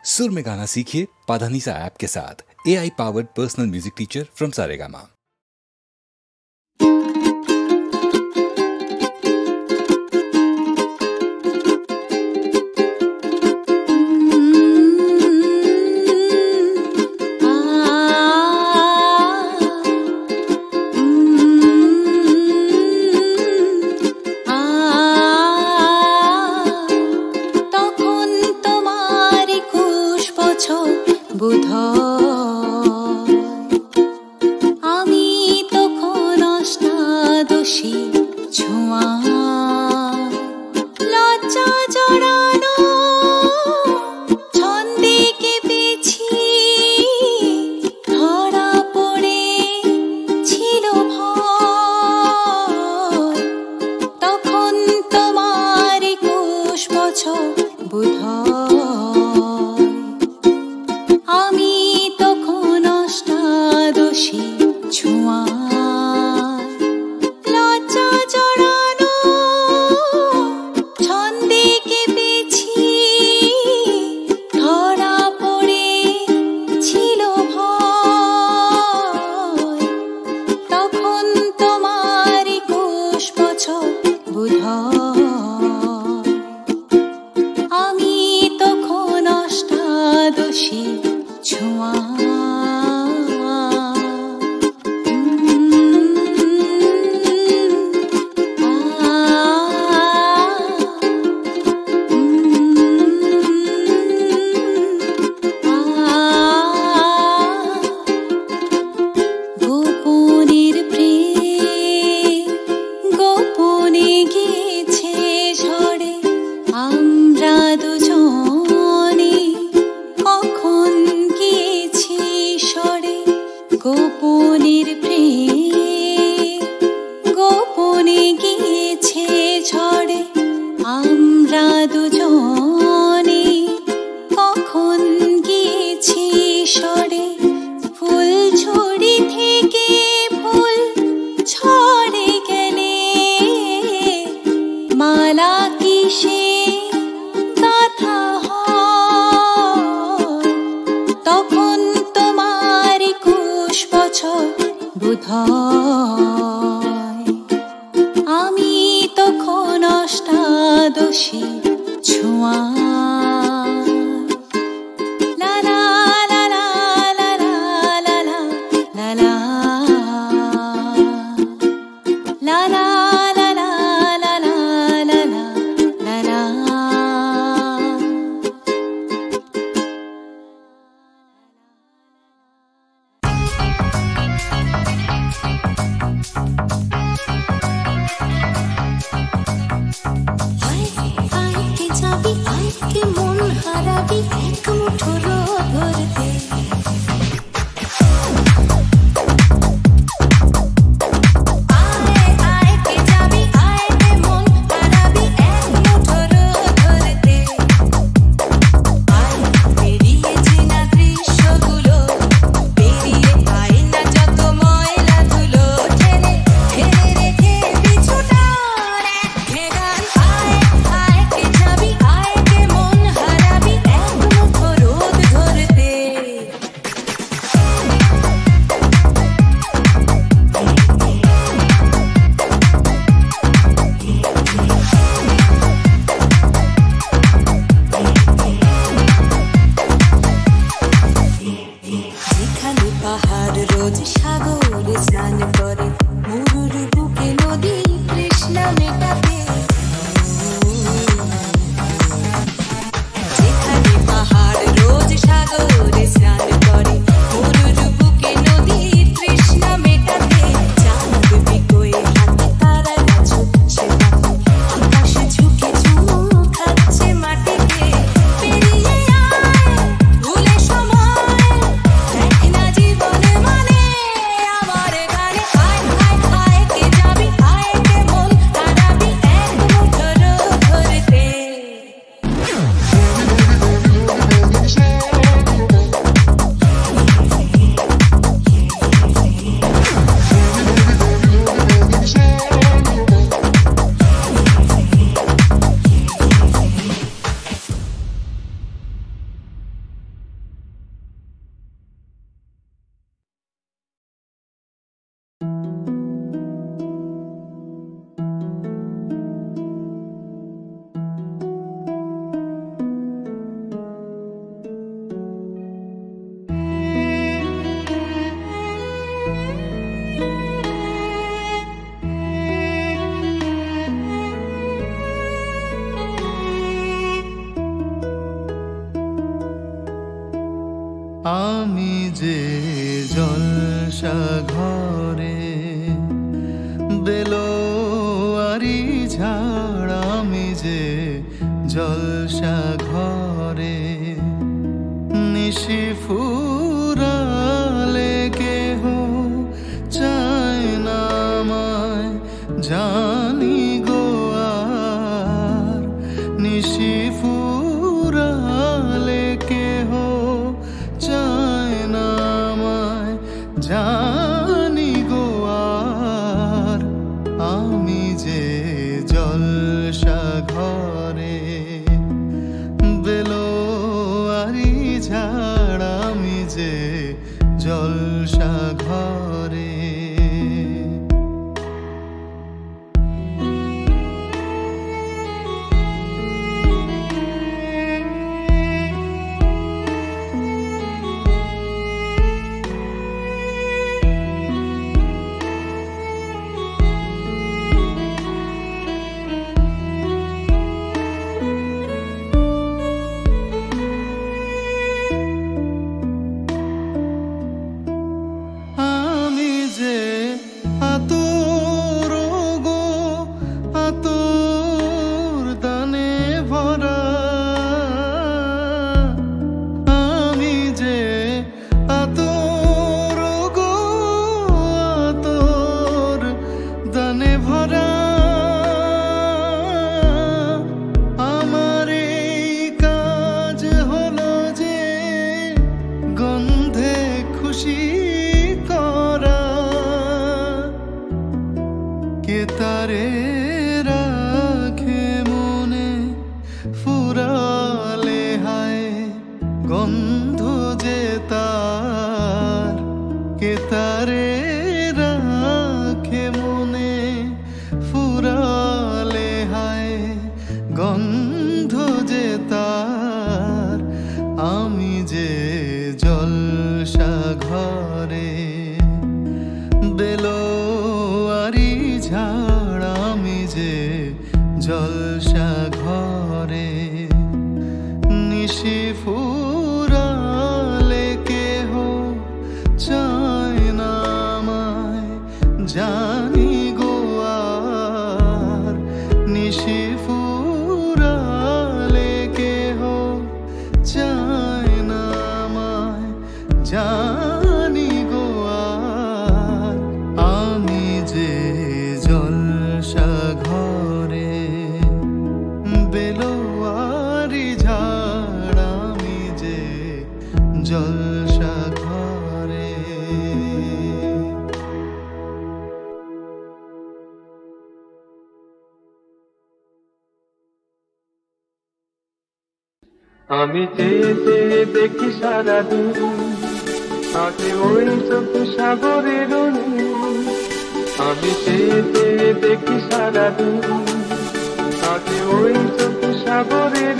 सुर में गाना सीखिए पाधानीसा ऐप के साथ। AI powered personal music teacher from Saregama. আয় কে যাবি আয় কে মন হারাবি এক মুঠোর আমি যে জলসা ঘরে বেলোয়ারি ঝাড়, আমি যে জলসা ঘরে নিশি ফুরালে কেহ চায় না আমায়, জানি গো আর নিশি ফুরালে কেহ চায় না আমায়, জানি গো আর আমি যে জলসা ঘরে বেলোয়ারি ঝাড়, আমি যে জলসা ঘরে। কে তারে রাখে মনে ফুরালে হায় গন্ধ যে তার, কে তারে রাখে মনে ফুরালে হায় গন্ধ যে তার, আমি যে জলসা ঘরে বেলোয়ারি ঝাড়, আমি যে জলসা ঘরে নিশি ফুরালে কেহ চায় না আমায়, জানি গো আর নিশি ফুরালে কেহ চায় না আমায়, জানি গো আর আমি যে জলসা ঘরে বেলোয়ারি ঝাড়, আমি যে জলসা ঘরে। আমি চেয়ে চেয়ে দেখি সারাদিন, আগে ওই চোখ সাগরের আমি চেয়ে চেয়ে দেখি সারাদিন, আগে ওই চোখ সাগরের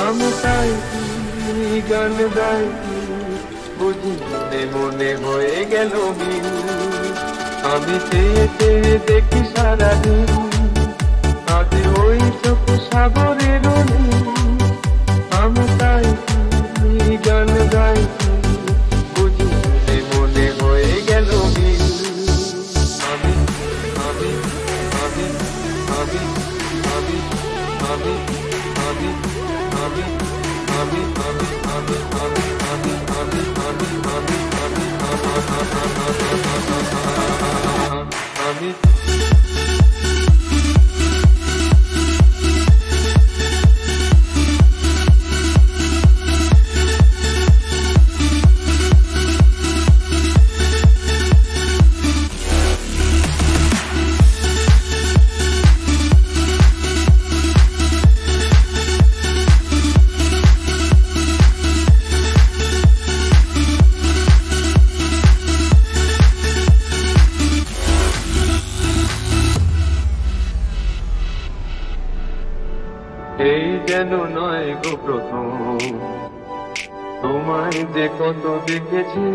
আমি তাই গান গাই, বুঝি মনে মনে হয়ে গেল মিল। আমি চেয়ে চেয়ে দেখি সারাদিন, আগে ওই চোখ সাগরের আমি তাই গান গাই, বুঝি মনে হয়ে গেল মিল। আমি আমি আমি আমি আমি আমি আমি আমি আমি আমি আমি আমি আমি আমি আমি আমি এই যেন নয় গো প্রথম, তোমায় যে কত দেখেছি,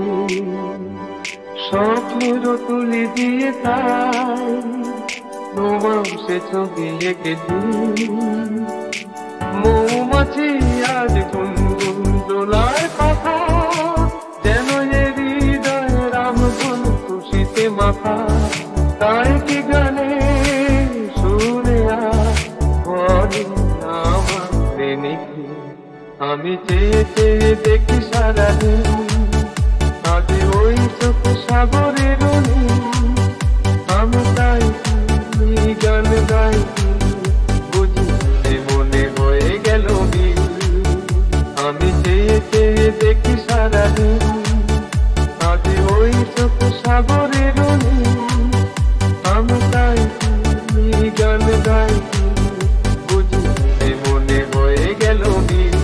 স্বপ্নেরও তুলি দিয়ে তাই তোমার সে ছবি এঁকেছি। মৌমাছি আজ গুনগুন দোলায় আমি চেয়ে চেয়ে দেখি সারাদিন, আজ ওই চোখ সাগরের আমি তাই গান গাই, বুঝি মনে হয়ে গেল বিল। আমি চেয়ে চেয়ে দেখি সারাদিন, আজ ওই চোখ সাগরের আমি তাই গান গাই, বুঝি মনে হয়ে গেল বিল।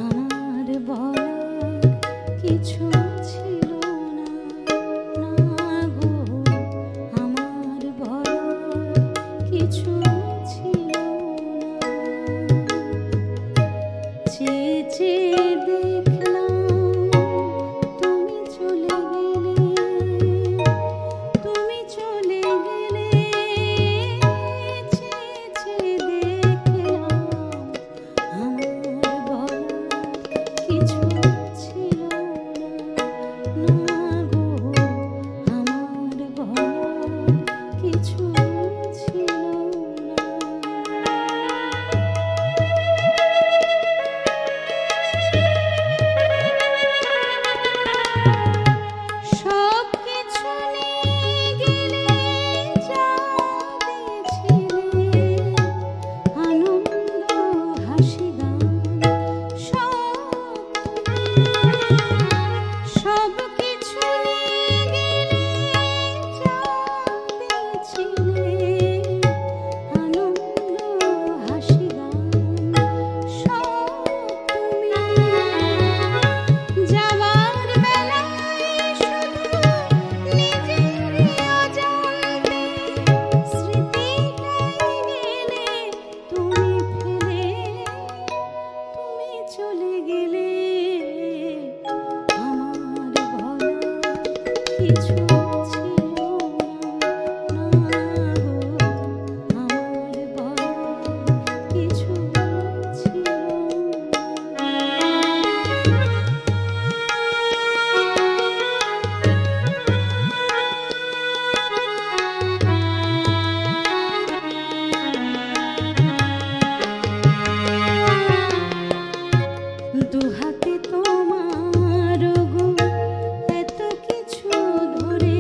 আমার বলার কিছু ছিল না, না গো, আমার বলার কিছু ছিল না। চেয়ে চেয়ে দেখলাম তুমি চলে গেলে, তুমি চলে গেলে। চেয়ে চেয়ে দেখলাম আমার বলার কিছু ছিল না, না গো, আমার বলার কিছু ছিল না। সব কিছু নিয়ে গেলে যা দিয়েছিলে, আনন্দ হাসি গান সব কিছু নিয়ে গেলে যা দিয়েছিলে, আনন্দ হাসি গান সব তুমি। যাওয়ার বেলায় শুধু নিজেরই অজান্তে স্মৃতিটাই গেলে তুমি ফেলে, তুমি চলে গেলে। আমার বলার কিছু ছিল না, না গো, আমার বলার কিছু ছিল না। দুহাতে তোমার গো এত কিছু ধরে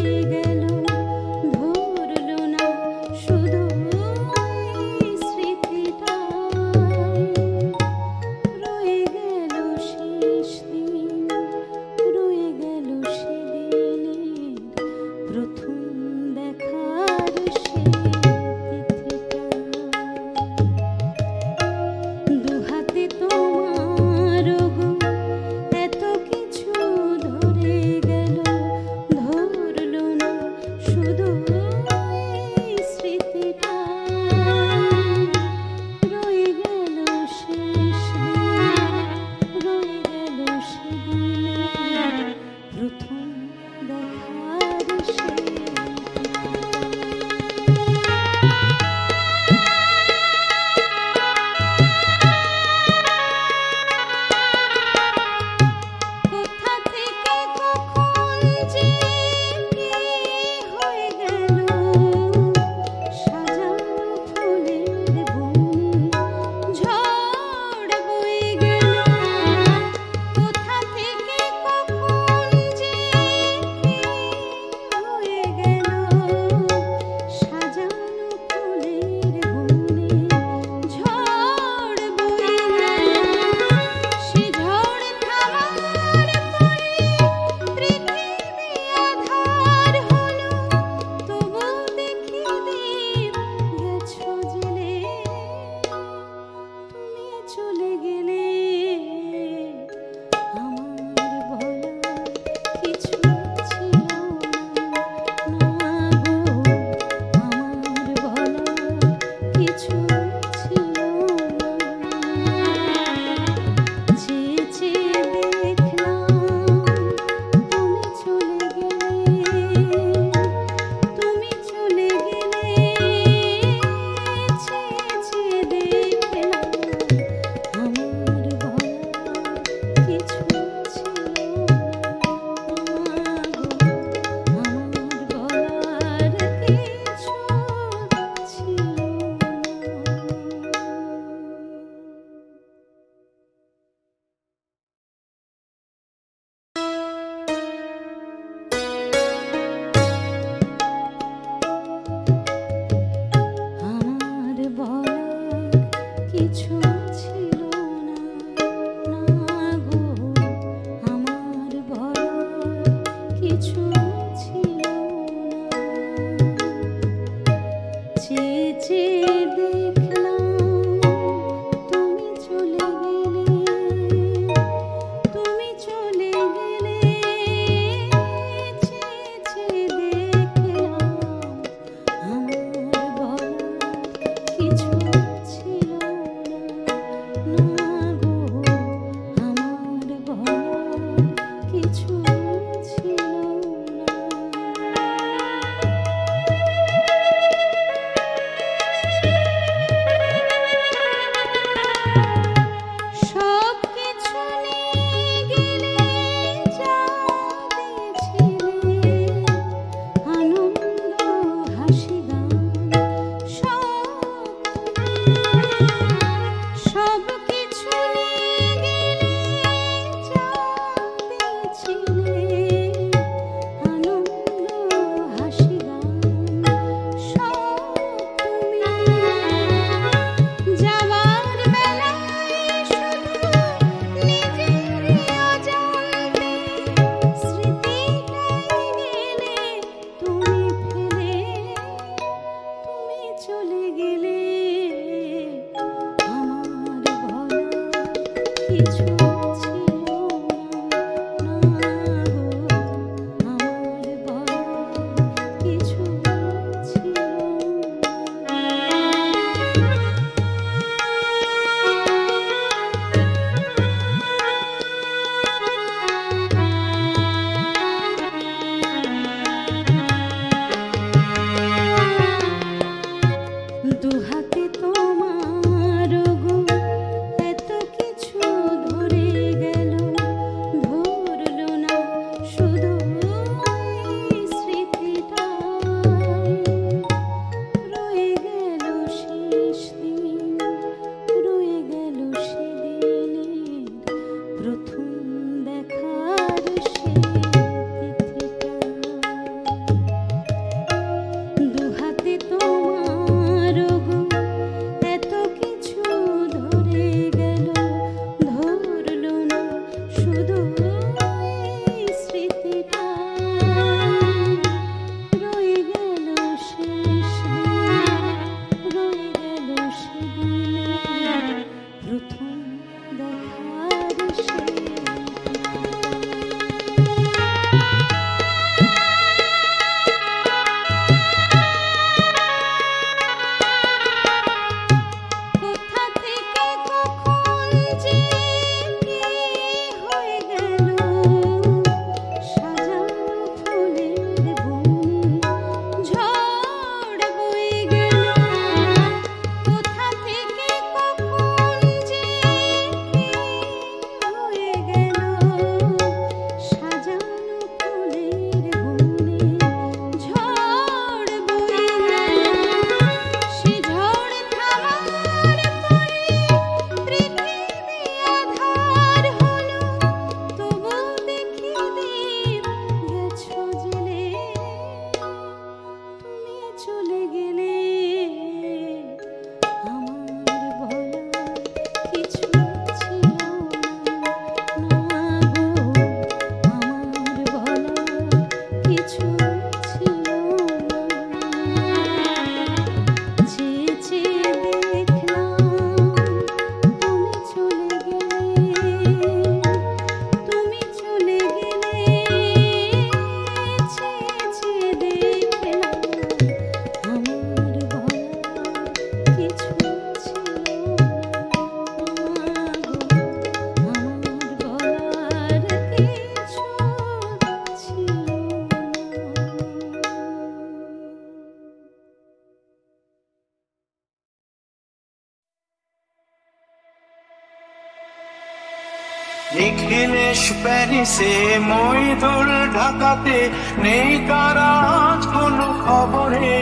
নিখিলেশ প্যারিসে, মইদুল ঢাকাতে, নেই কারা আজ কোনো খবরে।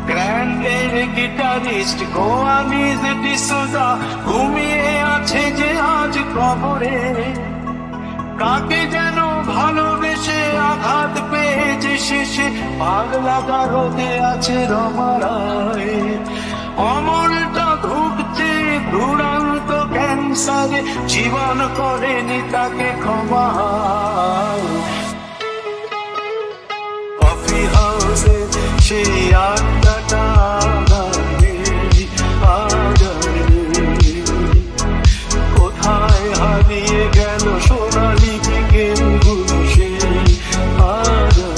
গ্র্যান্ডের গিটারিস্ট গোয়ালিজ ডিসোজা ঘুমিয়ে আছে যে আজ কবরে। কাকে যেন ভালোবেসে আঘাত পেয়েছে শেষে, পাগলা গারদে আছে রমারায়। অমলটা ধুকছে দুরান্ত ক্যান্সারে, জীবন করেনি তাকে ক্ষমা। কফি হাউসে সেই আড্ডাটা কোথায় হারিয়ে গেল সোনালি বিকেলগুলো সেই আড্ডায়।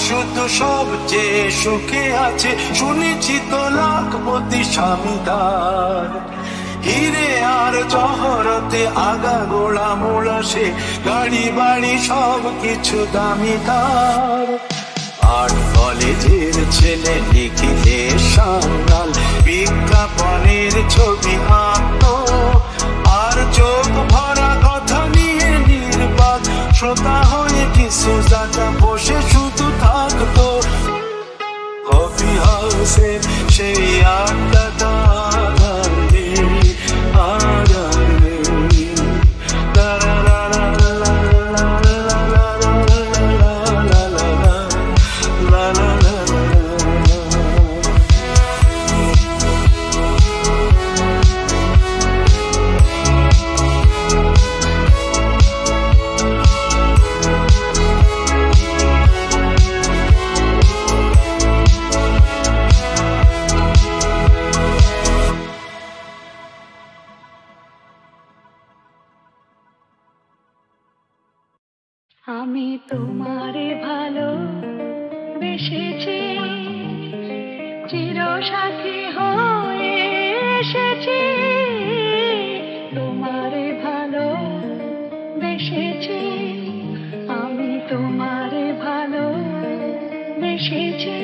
শুধু সবচেয়ে সুখে আছে, শুনেছি তো লাখপতি স্বামীদার। হিরে আর জহরতে আগা গোড়া মোড়া সে, গাড়ি বাড়ি সব কিছু দামি তার। আর্ট কলেজের ছেলে লিখিলে সাঙ্গাল, বিজ্ঞাপনের ছবি আঁকতো আর চোখ ভরা কথা নিয়ে নির্বাক শ্রোতা হয়ে কিছু জায়গা বসে শুধু থাকতো। কফি হাউসে সেই আড্ডাটা আমি তোমারে ভালো বেসেছি, চিরসাথী হয়ে এসেছি। তোমারে ভালো বেসেছি, আমি তোমারে ভালো বেসেছি।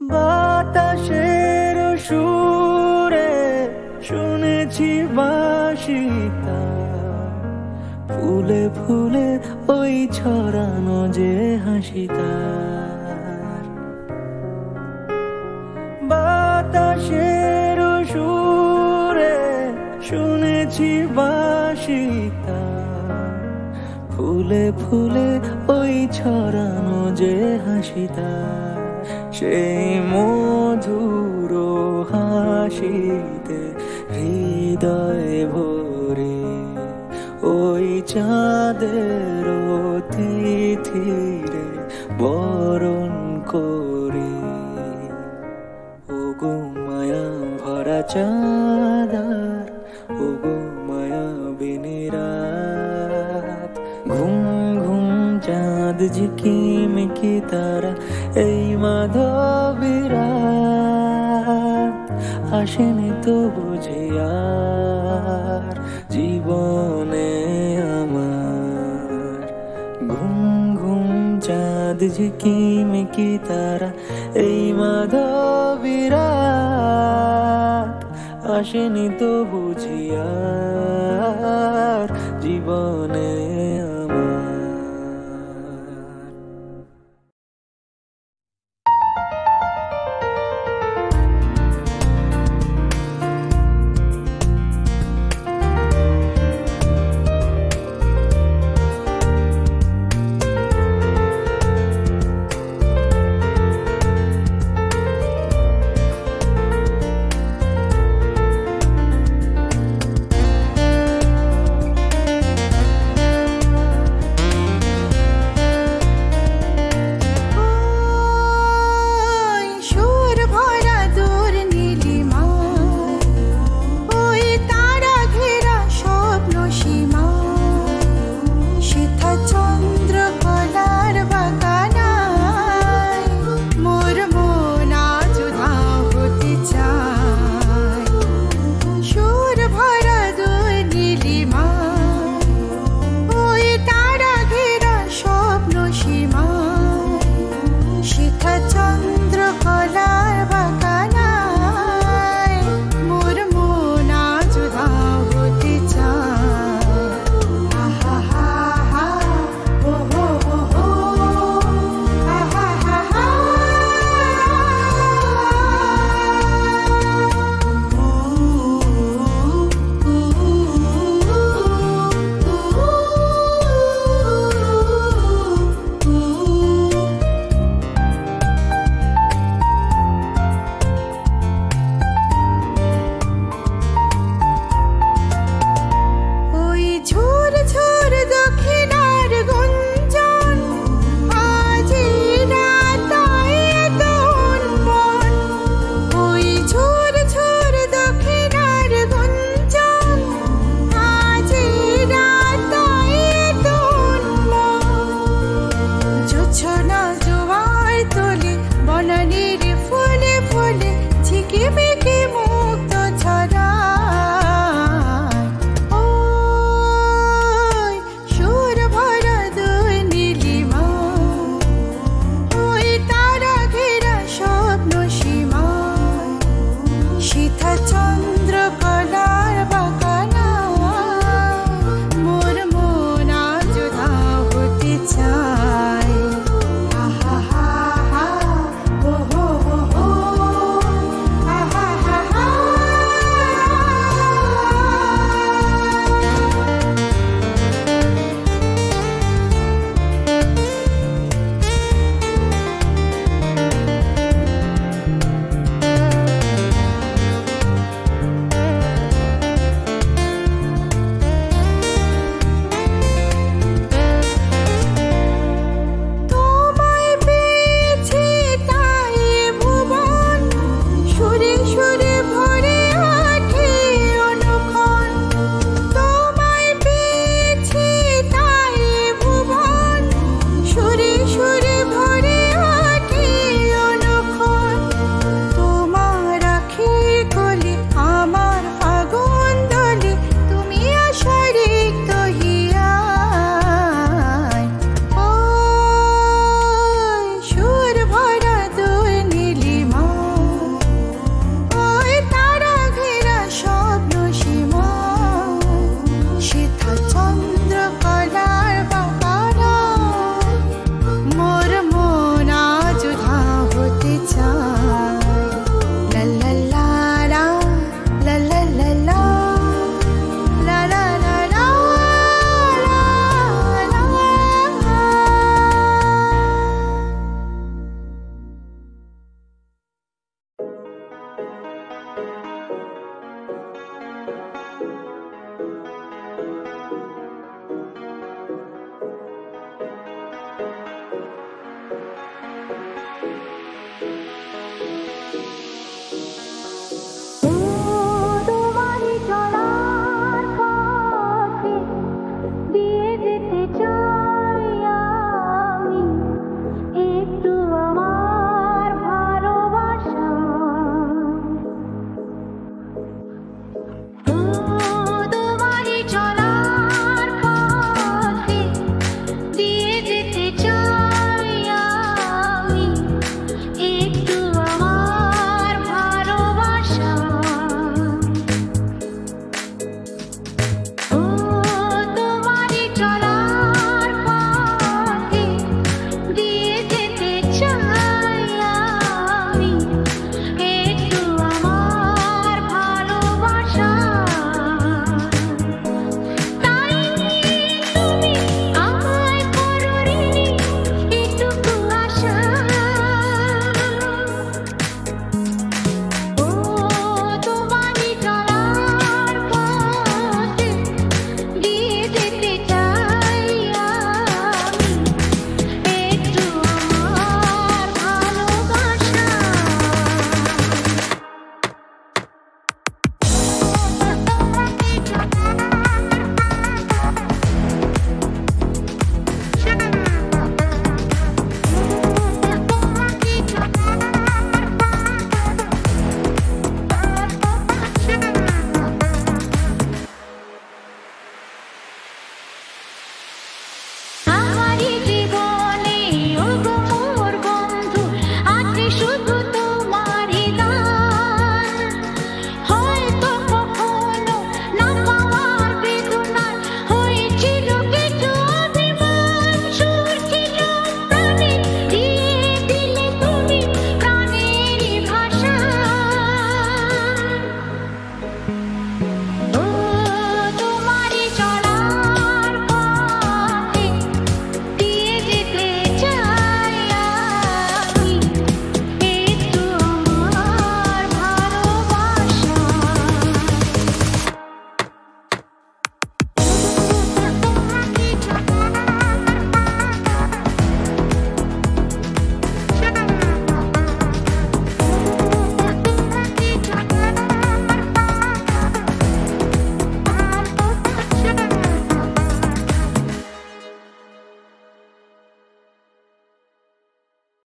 বাতাসের সুরে শুনেছি বাঁশিটা, ফুলে ফুলে ওই ছড়ানো যে হাসিটা। বাতাসের সুরে শুনেছি বাঁশি তার, ফুলে ফুলে ওই ছড়ানো যে হাসি তার, সেই মধুর হাসিতে হৃদয় ভরে ওই চাঁদের তিথিরে বরণ করে। ওগো মায়া ভরা চাঁদার, ওগো মায়া বিনি রাত, ঘুম ঘুম চাঁদ ঝিকিমিকি তারা, এই মাধবী রাত আসেনি তো বুঝে আর জীবনে আমার। ঘুম ঘুম চাঁদ ঝিকিমিকি তারা, এই মাধবী রাত আসেনি তো বুঝি আর জীবনে